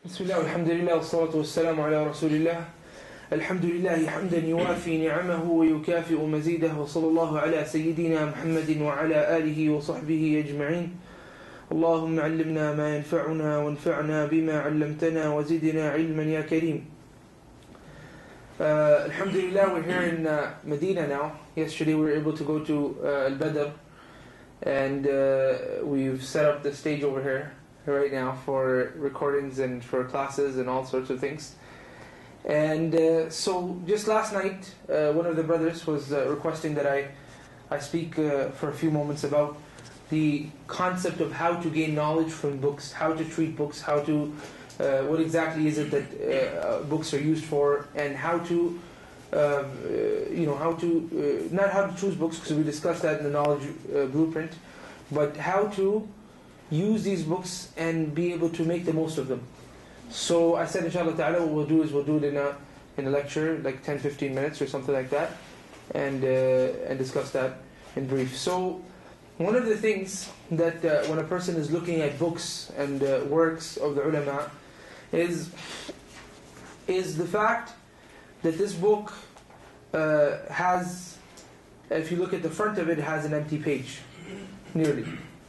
بسم الله والحمد لله والصلاة والسلام على رسول الله. الحمد لله حمدا يوافي نعمه ويكافئ مزيده، وصلى الله على سيدنا محمد وعلى آله وصحبه أجمعين. اللهم علمنا ما ينفعنا وانفعنا بما علمتنا وزدنا علما يا كريم. Alhamdulillah, we're here in Medina now. Yesterday we were able to go to Al-Badr, and we've set up the stage over here right now for recordings and for classes and all sorts of things. And so just last night, one of the brothers was requesting that I speak for a few moments about the concept of how to gain knowledge from books, how to treat books, how to what exactly is it that books are used for, and how to not how to choose books, because we discussed that in the knowledge blueprint, but how to use these books and be able to make the most of them. So I said, inshallah ta'ala, what we'll do is we'll do it in a lecture, like 10-15 minutes or something like that, and discuss that in brief. So one of the things that when a person is looking at books and works of the ulama is the fact that this book has, if you look at the front of it, it has an empty page, nearly.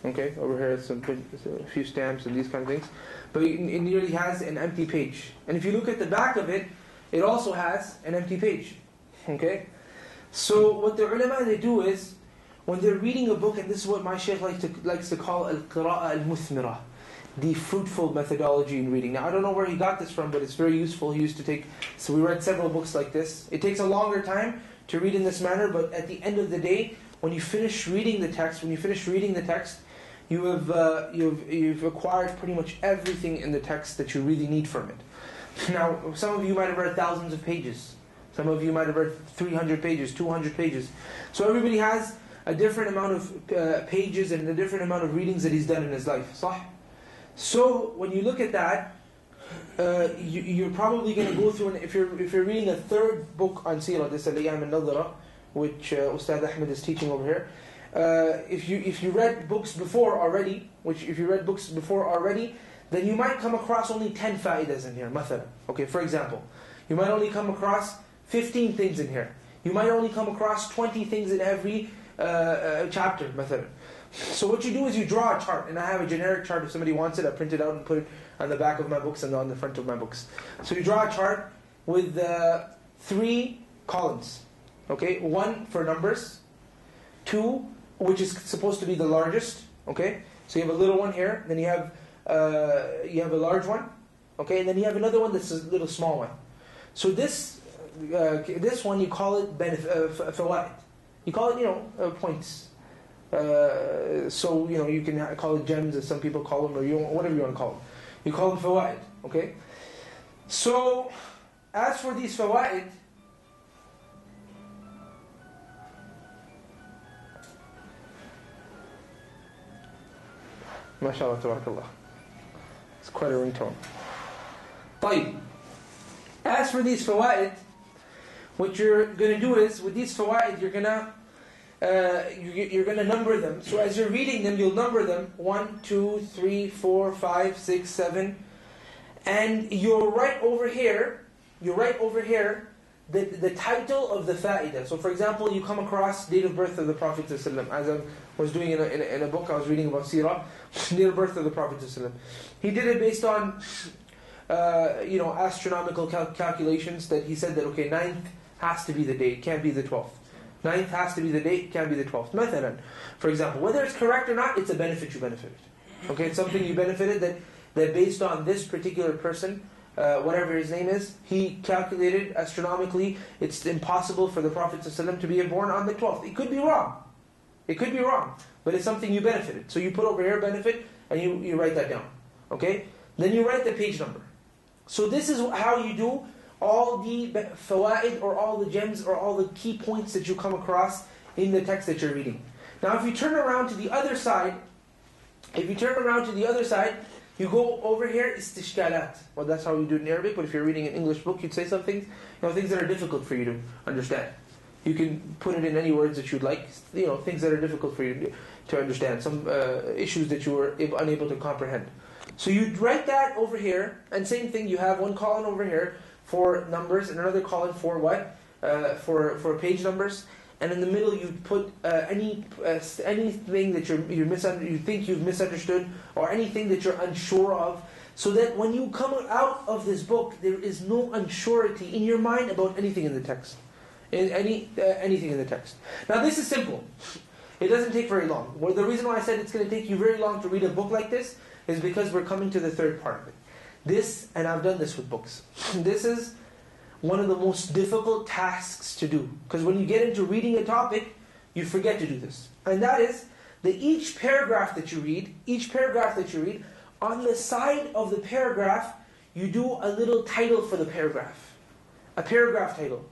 Okay, over here a few stamps and these kind of things. But it nearly has an empty page. And if you look at the back of it, it also has an empty page. Okay? So what the ulama, they do is, when they're reading a book, and this is what my shaykh likes to call al-qira'a al-muthmira, the fruitful methodology in reading. Now I don't know where he got this from, but it's very useful. He used to take, so we read several books like this. It takes a longer time to read in this manner, but at the end of the day, when you finish reading the text, you've acquired pretty much everything in the text that you really need from it. Now, some of you might have read thousands of pages. Some of you might have read 300 pages, 200 pages. So everybody has a different amount of pages and a different amount of readings that he's done in his life. Sah? So when you look at that, you're probably going to go through, and if you're reading a third book on Seerah, this Al-Ayyam al-Nadhara, which Ustad Ahmed is teaching over here, if you read books before already, then you might come across only 10 fa'idas in here, mathalan. Okay, for example, you might only come across 15 things in here. You might only come across 20 things in every chapter, mathalan. So what you do is you draw a chart, and I have a generic chart. If somebody wants it, I print it out and put it on the back of my books and on the front of my books. So you draw a chart with 3 columns. Okay, 1 for numbers, 2, which is supposed to be the largest. Okay, so you have a little one here, then you have a large one. Okay, and then you have another one that's a little small one. So this one, you call it fawaid. You call it points. So you can call it gems, as some people call them, or whatever you want to call them. You call them fawaid. Okay. So as for these fawaid, MashaAllah, tabarakallah. It's quite a ringtone. طيب. As for these fawaid, what you're going to do is, with these fawaid, you're going to number them. So as you're reading them, you'll number them 1, 2, 3, 4, 5, 6, 7, and you'll write over here the title of the fa'idah. So for example, you come across date of birth of the Prophet ﷺ. As I was doing in a book I was reading about Seerah, date of birth of the Prophet ﷺ. He did it based on astronomical calculations, that he said that, okay, 9th has to be the date, can't be the 12th. 9th has to be the date, can't be the 12th. Mathalan, for example, whether it's correct or not, it's a benefit you benefited. Okay, it's something you benefited that based on this particular person, whatever his name is, he calculated astronomically, it's impossible for the Prophet ﷺ to be born on the 12th. It could be wrong. It could be wrong. But it's something you benefited. So you put over here benefit, and you write that down. Okay? Then you write the page number. So this is how you do all the fawaid, or all the gems, or all the key points that you come across in the text that you're reading. Now if you turn around to the other side, you go over here, istishkalat. Well, that's how you do it in Arabic, but if you're reading an English book, you'd say some things, things that are difficult for you to understand. You can put it in any words that you'd like, things that are difficult for you to understand, some issues that you were unable to comprehend. So you write that over here, and same thing, you have one column over here for numbers, and another column for what? For page numbers. And in the middle you put anything that you think you've misunderstood, or anything that you're unsure of, so that when you come out of this book, there is no unsurety in your mind about anything in the text. Anything in the text. Now this is simple. It doesn't take very long. Well, the reason why I said it's going to take you very long to read a book like this is because we're coming to the third part of it. This, and I've done this with books, this is one of the most difficult tasks to do. Because when you get into reading a topic, you forget to do this. And that is that each paragraph that you read, on the side of the paragraph, you do a little title for the paragraph. A paragraph title.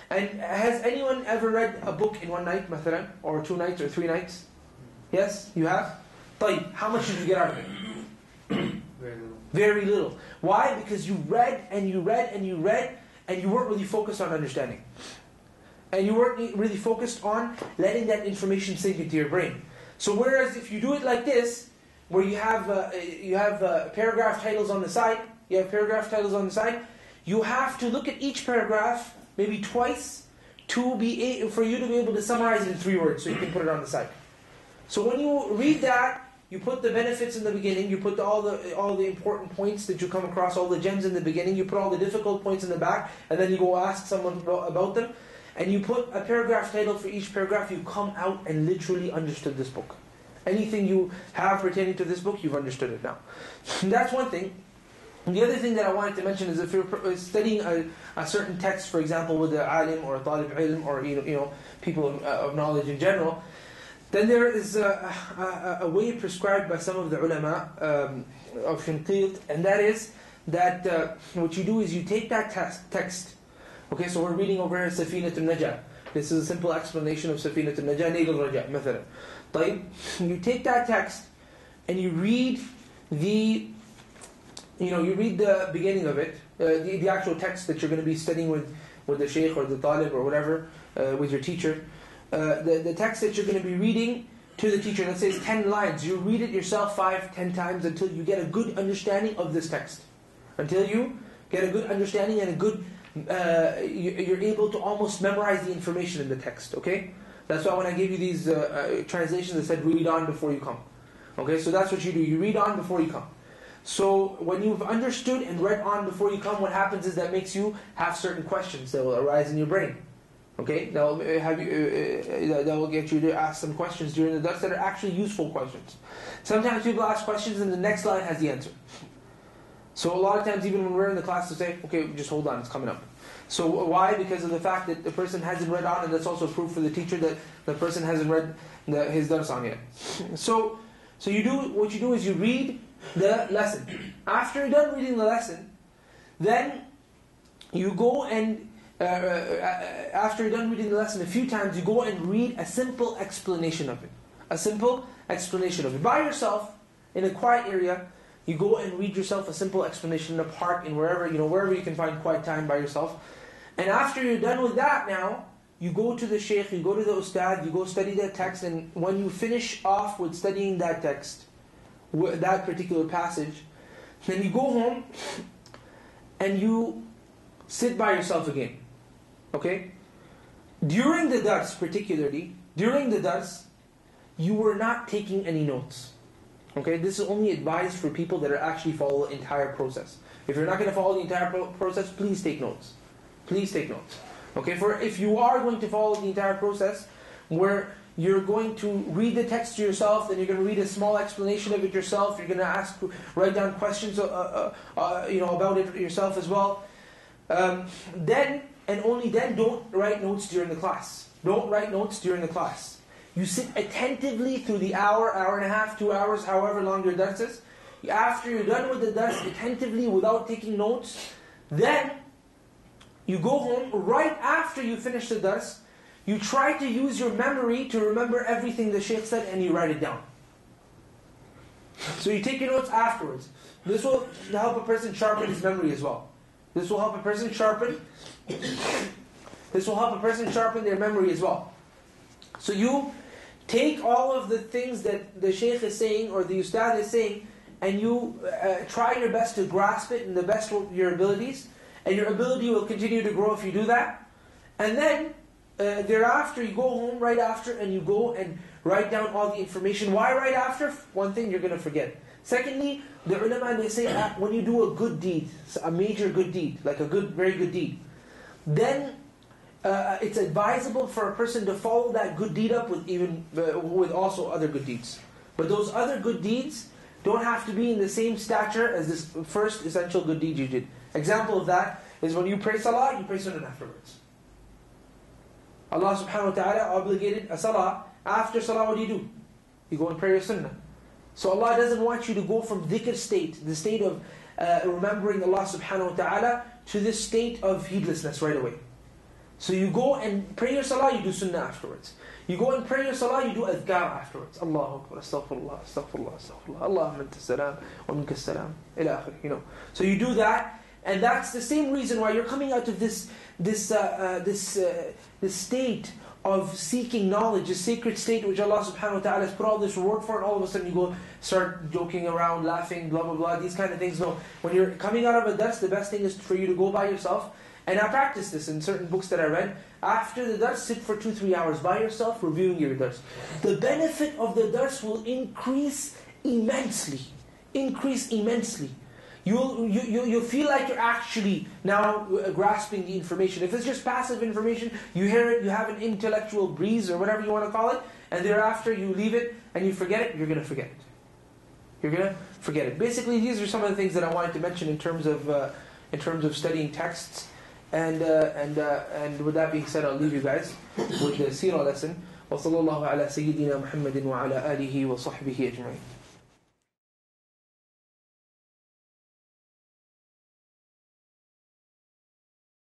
And has anyone ever read a book in one night, مثلا, or 2 nights, or 3 nights? Yes? You have? طيب, how much did you get out of it? Very little. Very little. Why? Because you read, and you read, and you read, and you weren't really focused on understanding. And you weren't really focused on letting that information sink into your brain. So whereas if you do it like this, where you have paragraph titles on the side, you have to look at each paragraph maybe twice for you to be able to summarize it in 3 words, so you can put it on the side. So when you read that, you put the benefits in the beginning, you put all the important points that you come across, all the gems in the beginning, you put all the difficult points in the back, and then you go ask someone about them, and you put a paragraph title for each paragraph. You come out and literally understood this book. Anything you have pertaining to this book, you've understood it now. That's one thing. And the other thing that I wanted to mention is if you're studying a certain text, for example, with an alim or a talib ilm, or people of knowledge in general, then there is a way prescribed by some of the ulama of Shinqit, and that is that what you do is you take that text. Okay, so we're reading over here Safinat al-Najah. This is a simple explanation of Safinat al-Najah, Nail al-Raja, مثلا. طيب, you take that text and you read the beginning of it, the actual text that you're going to be studying with the shaykh or the talib or whatever, with your teacher. The text that you're going to be reading to the teacher, let's say it's 10 lines. You read it yourself 5-10 times until you get a good understanding of this text. Until you get a good understanding and you're able to almost memorize the information in the text. Okay? That's why when I gave you these translations, I said read on before you come. Okay, so that's what you do. You read on before you come. So when you've understood and read on before you come, what happens is that makes you have certain questions that will arise in your brain. Okay, that will get you to ask some questions during the dars that are actually useful questions. Sometimes people ask questions and the next line has the answer. So a lot of times, even when we're in the class, to say, okay, just hold on, it's coming up. So why? Because of the fact that the person hasn't read on, and that's also proof for the teacher that the person hasn't read his dars on yet. So what you do is you read the lesson. After you're done reading the lesson, then you go and after you're done reading the lesson a few times, you go and read a simple explanation of it. A simple explanation of it. By yourself, in a quiet area, you go and read yourself a simple explanation in a park, in wherever you can find quiet time by yourself. And after you're done with that now, you go to the shaykh, you go to the ustad, you go study that text, and when you finish off with studying that text, that particular passage, then you go home and you sit by yourself again. Okay? During the dars, particularly, you were not taking any notes. Okay? This is only advised for people that are actually follow the entire process. If you're not going to follow the entire process, please take notes. Please take notes. Okay? For if you are going to follow the entire process, where you're going to read the text to yourself, then you're going to read a small explanation of it yourself, you're going to write down questions about it yourself as well, then and only then, don't write notes during the class. Don't write notes during the class. You sit attentively through the hour, hour and a half, 2 hours, however long your dars is. After you're done with the dars, attentively, without taking notes, then you go home. Right after you finish the dars, you try to use your memory to remember everything the shaykh said, and you write it down. So you take your notes afterwards. This will help a person sharpen his memory as well. This will help a person sharpen their memory as well. So you take all of the things that the shaykh is saying or the ustad is saying, and you try your best to grasp it in the best of your abilities, and your ability will continue to grow if you do that. And then, thereafter, you go home right after, and you go and write down all the information. Why right after? One thing, you're going to forget. Secondly, the ulama, they say when you do a good deed, a major good deed, like a very good deed, then it's advisable for a person to follow that good deed up with also other good deeds. But those other good deeds don't have to be in the same stature as this first essential good deed you did. Example of that is when you pray salah, you pray sunnah afterwards. Allah subhanahu wa ta'ala obligated a salah. After salah, what do? You go and pray your sunnah. So Allah doesn't want you to go from dhikr state, the state of remembering Allah subhanahu wa ta'ala, to this state of heedlessness right away. So you go and pray your salah, you do sunnah afterwards. You go and pray your salah, you do adhkar afterwards. Allahu Akbar, astaghfirullah, astaghfirullah, astaghfirullah. Allahumma anta salam, wa minka salam, ila akhir. So you do that, and that's the same reason why you're coming out of this state of seeking knowledge, a sacred state which Allah subhanahu wa ta'ala has put all this reward for, and all of a sudden you go start joking around, laughing, blah blah blah, these kind of things. No, when you're coming out of a dars, the best thing is for you to go by yourself. And I practiced this in certain books that I read. After the dars, sit for 2-3 hours by yourself, reviewing your dars. The benefit of the dars will increase immensely. Increase immensely. You'll feel like you're actually now grasping the information. If it's just passive information, you hear it, you have an intellectual breeze or whatever you want to call it, and thereafter you leave it and you forget it, you're going to forget it. You're going to forget it. Basically, these are some of the things that I wanted to mention in terms of studying texts. And with that being said, I'll leave you guys with the seerah lesson. وصلى الله على سيدنا محمد وعلى آله وصحبه أجمعين.